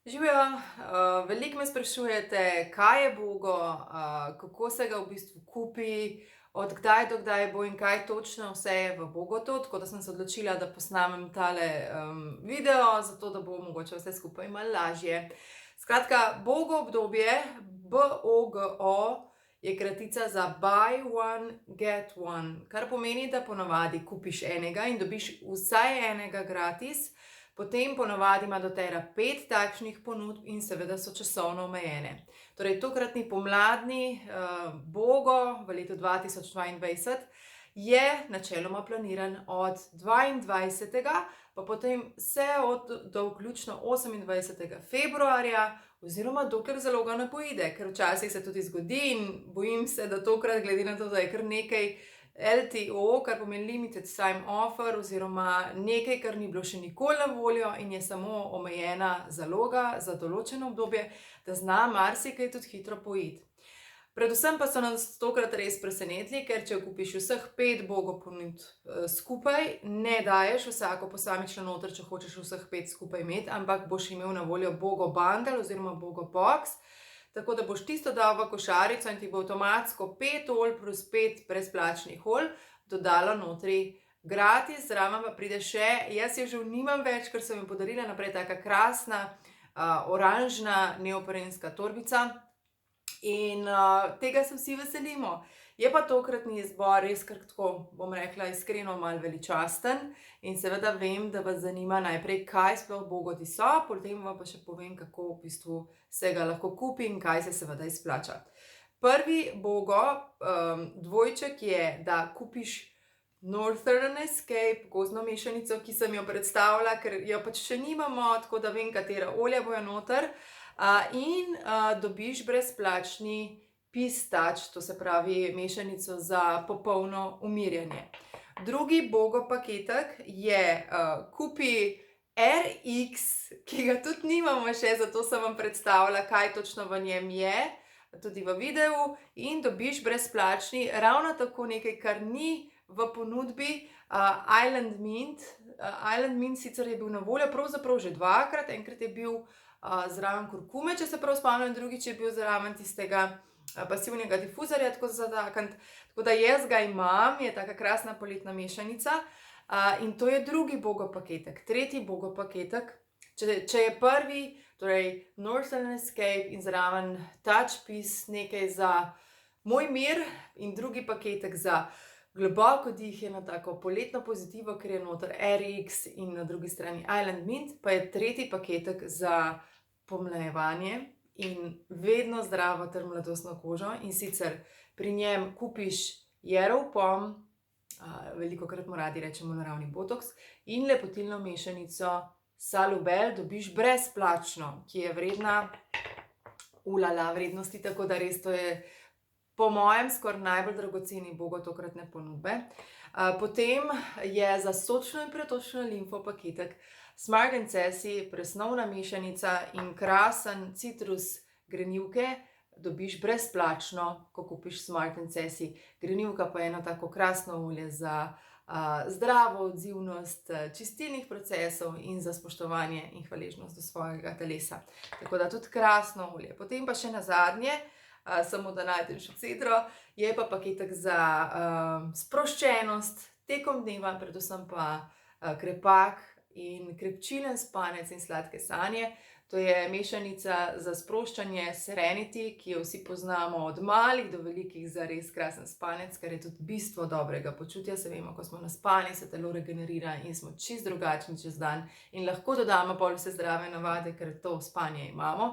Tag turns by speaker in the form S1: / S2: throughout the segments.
S1: Živijo, veliko me sprašujete, kaj je Bogo, kako se ga v bistvu kupi, od kdaj do kdaj bo in kaj točno vse je v Bogotu, tako da sem se odločila, da posnamem tale video, zato da bo mogoče vse skupaj malo lažje. Skratka, Bogo obdobje, BOGO, je kratica za Buy One, Get One, kar pomeni, da ponavadi kupiš enega in dobiš vsaj enega gratis. Potem ponavadi ima doTERRA 5 takšnih ponudb in seveda so časovno omejene. Torej, tokratni pomladni Bogo v letu 2022 je načeloma planiran od 22. pa potem vse do vključno 28. februarja oziroma dokler zaloga ne poide, ker včasih se tudi zgodi in bojim se, da tokrat, glede na to, da je kar nekaj LTO, kar pomeni Limited Time Offer, oziroma nekaj, kar ni bilo še nikoli na voljo in je samo omejena zaloga za določeno obdobje, da zna marsikaj tudi hitro poiti. Predvsem pa so nas tokrat res presenetili, ker če kupiš vseh 5 Bogo ponudb skupaj, ne daješ vsako posamično noter, če hočeš vseh 5 skupaj imeti, ampak boš imel na voljo Bogo Bundle oziroma Bogo Box. Tako da boš tisto dal v košarico in ti bo avtomatsko 5 olj plus 5 brezplačnih olj dodalo notri gratis, zraven pa pride še, jaz je že nimam več, ker sem jo podarila naprej, taka krasna oranžna neoprenska torbica in tega se vsi veselimo. Je pa tokratni izbor res kar tako, bom rekla, iskreno malo veličasten in seveda vem, da vas zanima najprej, kaj sploh Bogoti so, potem vam pa še povem, kako v bistvu se ga lahko kupi in kaj se seveda izplača. Prvi Bogo dvojček je, da kupiš Northern Escape gozdno mešanico, ki sem jo predstavila, ker jo pač še nimamo, tako da vem, katera olja bojo noter, in dobiš brezplačni pistač, to se pravi mešanico za popolno umirjanje. Drugi Bogo paketek je kupi RX, ki ga tudi nimamo še, zato sem vam predstavila, kaj točno v njem je, tudi v videu, in dobiš brezplačni ravno tako nekaj, kar ni v ponudbi, Island Mint. Island Mint sicer je bil na voljo pravzaprav že dvakrat, enkrat je bil zraven kurkume, če se prav spomnim, drugič je bil zraven tistega pasivnega difuzorja, tako zatakniti. Tako da jaz ga imam, je taka krasna poletna mešanica in to je drugi Bogo paketek. Tretji Bogo paketek, če je prvi, torej Northern Escape in zraven Touch Piece, nekaj za moj mir, in drugi paketek za globoko dih, eno tako poletno pozitivo, ker je noter RX in na drugi strani Island Mint, pa je tretji paketek za pomlajevanje in vedno zdravo ter mladostno kožo, in sicer pri njem kupiš Yarrow Pom, velikokrat mu radi rečemo naravni botoks, in lepotilno mešanico Salubel dobiš brezplačno, ki je vredna vrednosti, tako da res to je po mojem skoraj najbolj dragoceni Bogo tokratne ponudbe. Potem je za sočno in pretočno limfo paketek Smart & Sassy presnovna mešanica in krasen citrus grenivke dobiš brezplačno, ko kupiš Smart & Sassy. Grenivka pa je eno tako krasno olje za zdravo odzivnost čistilnih procesov in za spoštovanje in hvaležnost do svojega telesa. Tako da tudi krasno olje. Potem pa še nazadnje, samo da najdem še cedro, je pa paketek za sproščenost tekom dneva, predvsem pa krepak in krepčilen spanec in sladke sanje. To je mešanica za sproščanje Serenity, ki jo vsi poznamo od malih do velikih za res krasen spanec, kar je tudi bistvo dobrega počutja. Se vemo, ko smo naspani, se telo regenerira in smo čisto drugačni čez dan in lahko dodamo pol vse zdrave navade, ker to spanje imamo.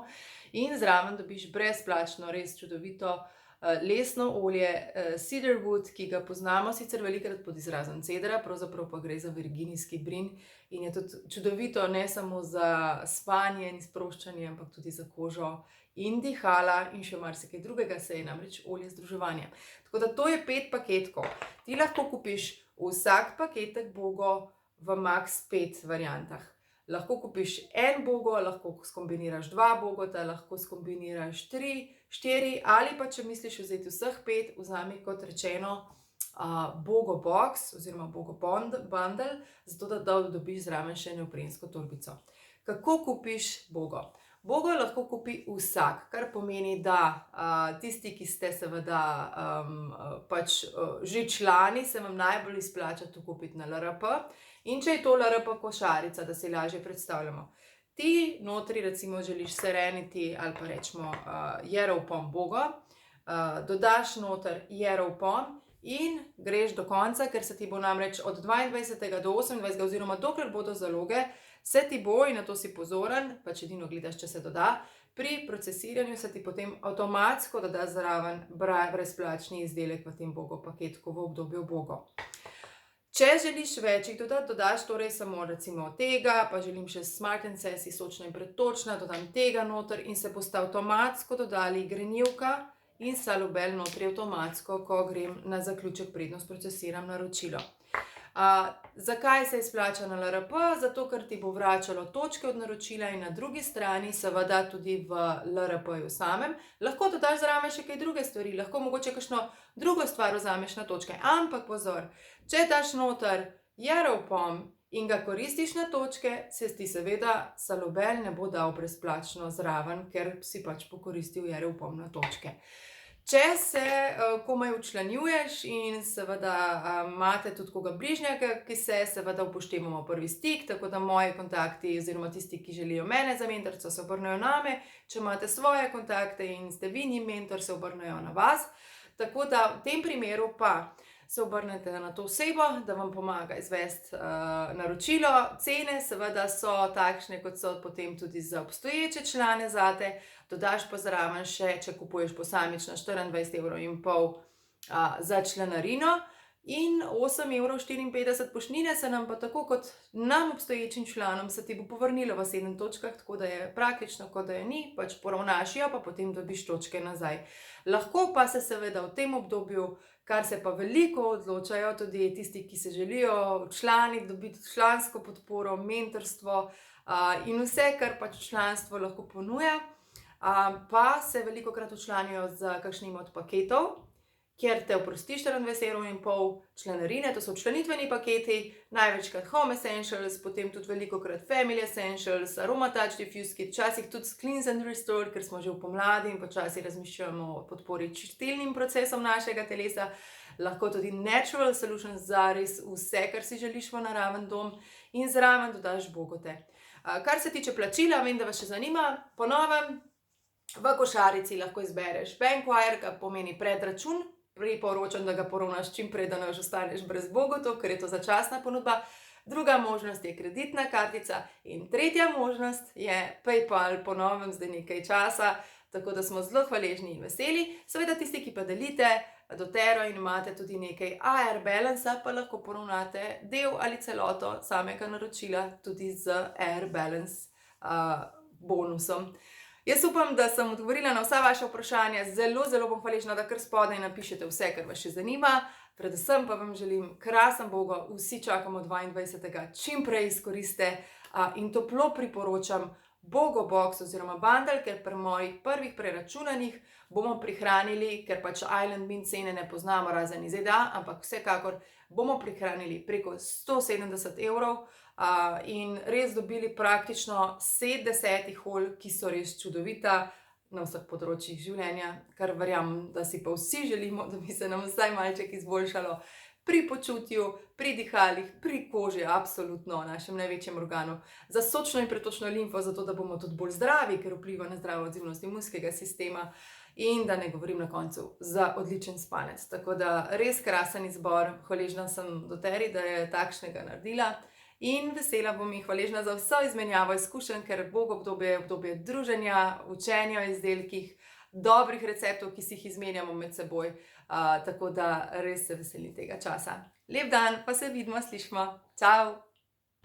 S1: In zraven dobiš brezplačno res čudovito lesno olje Cedarwood, ki ga poznamo sicer velikokrat pod izrazom cedra, pravzaprav pa gre za virginijski brin in je tudi čudovito ne samo za spanje in sproščanje, ampak tudi za kožo in dihala in še marsikaj drugega, se je namreč olje združevanja. Tako da to je 5 paketkov. Ti lahko kupiš vsak paketek Bogo v max 5 variantah. Lahko kupiš en Bogo, lahko skombiniraš 2 Bogota, lahko skombiniraš 3, 4 ali pa če misliš vzeti vseh 5, vzami kot rečeno Bogo Box oziroma Bogo Bundle, zato da dobiš zraven še neoprensko torbico. Kako kupiš Bogo? Bogo lahko kupi vsak, kar pomeni, da tisti, ki ste seveda že člani, se vam najbolj izplača to kupiti na LRP. In če je to LRP košarica, da si lažje predstavljamo, ti notri recimo želiš Serenity ali pa rečemo Yarrow Pom Bogo, dodaš noter Yarrow Pom in greš do konca, ker se ti bo namreč od 22. do 28. oziroma dokler bodo zaloge, se ti bo, in na to si pozoren, pač edino gledaš, če se doda, pri procesiranju se ti potem avtomatsko doda zraven brezplačni izdelek v tem Bogo paketku v obdobju Bogo. Če želiš več jih dodati, dodaš torej samo recimo tega, pa želim še Smart & Sassy, sočna in pretočna, dodam tega noter in se boste avtomatsko dodali grenivka in salobel notri avtomatsko, ko grem na zaključek, predno sprocesiram naročilo. Zakaj se izplača na LRP? Zato, ker ti bo vračalo točke od naročila in na drugi strani seveda tudi v LRP-ju samem. Lahko dodaš zraven še kaj druge stvari, lahko mogoče kakšno drugo stvar vzameš na točke, ampak pozor, če daš noter Yarrow Pom in ga koristiš na točke, se ti seveda salobel ne bo dal brezplačno zraven, ker si pač pokoristil Yarrow Pom na točke. Če se komaj včlanjuješ in seveda imate tudi koga bližnjega, ki se seveda upoštevamo prvi stik, tako da moji kontakti oziroma tisti, ki želijo mene za mentorico, se obrnejo name, če imate svoje kontakte in ste vi njim mentor, se obrnejo na vas. Tako da v tem primeru pa se obrnete na to osebo, da vam pomaga izvesti naročilo. Cene seveda so takšne, kot so potem tudi za obstoječe člane zate. Dodaš pa zraven še, če kupuješ posamično, 24,5 € za članarino in 8,54 € poštnine se nam pa tako kot nam obstoječim članom se ti bo povrnilo v 7 točkah, tako da je praktično, kot da je ni, pač poravnaš jo, pa potem dobiš točke nazaj. Lahko pa se seveda v tem obdobju, kar se pa veliko odločajo, tudi tisti, ki se želijo člani, dobiti člansko podporo, mentorstvo in vse, kar pač članstvo lahko ponuja, pa se velikokrat včlanijo z kakšnim od paketov, kjer te oprosti 24,5 € članarine, to so članitveni paketi, največkrat Home Essentials, potem tudi velikokrat Family Essentials, Aroma Touch Diffuse Kit, včasih tudi Cleanse and Restore, ker smo že v pomladi in počasi razmišljamo o podpori čistilnim procesom našega telesa, lahko tudi Natural Solutions za res vse, kar si želiš v naraven dom, in zraven dodaš bogote. Kar se tiče plačila, vem, da vas še zanima, po novem v košarici lahko izbereš Bankwire, kar pomeni predračun. Priporočam, da ga poravnaš čim prej, da ne ostaneš brez bogotov, ker je to začasna ponudba. Druga možnost je kreditna kartica in tretja možnost je PayPal, po novem zdaj nekaj časa, tako da smo zelo hvaležni in veseli. Seveda tisti, ki pa delite dotero in imate tudi nekaj AR balance, pa lahko poravnate del ali celoto samega naročila tudi z AR balance bonusom. Jaz upam, da sem odgovorila na vsa vaša vprašanja, zelo bom hvaležna, da kar spodaj napišete vse, kar vas še zanima. Predvsem pa vam želim krasen Bogo, vsi čakamo 22. čim prej izkoriste in toplo priporočam Bogo Box oziroma bundle, ker pri mojih prvih preračunanjih bomo prihranili, ker pač Island Bean cene ne poznamo razen iz ZDA, ampak vsekakor bomo prihranili preko 170 € in res dobili praktično set 10 olj, ki so res čudovita na vseh področjih življenja, kar verjamem, da si pa vsi želimo, da bi se nam vsaj malček izboljšalo pri počutju, pri dihalih, pri koži, absolutno našem največjem organu, za sočno in pretočno limfo, zato da bomo tudi bolj zdravi, ker vpliva na zdravo odzivnost imunskega sistema in da ne govorim na koncu za odličen spanec. Tako da res krasen izbor, hvaležna sem doteri, da je takšnega naredila. In vesela bom in hvaležna za vso izmenjavo izkušenj, ker Bogo obdobje je obdobje druženja, učenja o izdelkih, dobrih receptov, ki si jih izmenjamo med seboj, tako da res se veselim tega časa. Lep dan, pa se vidimo, slišimo. Čau!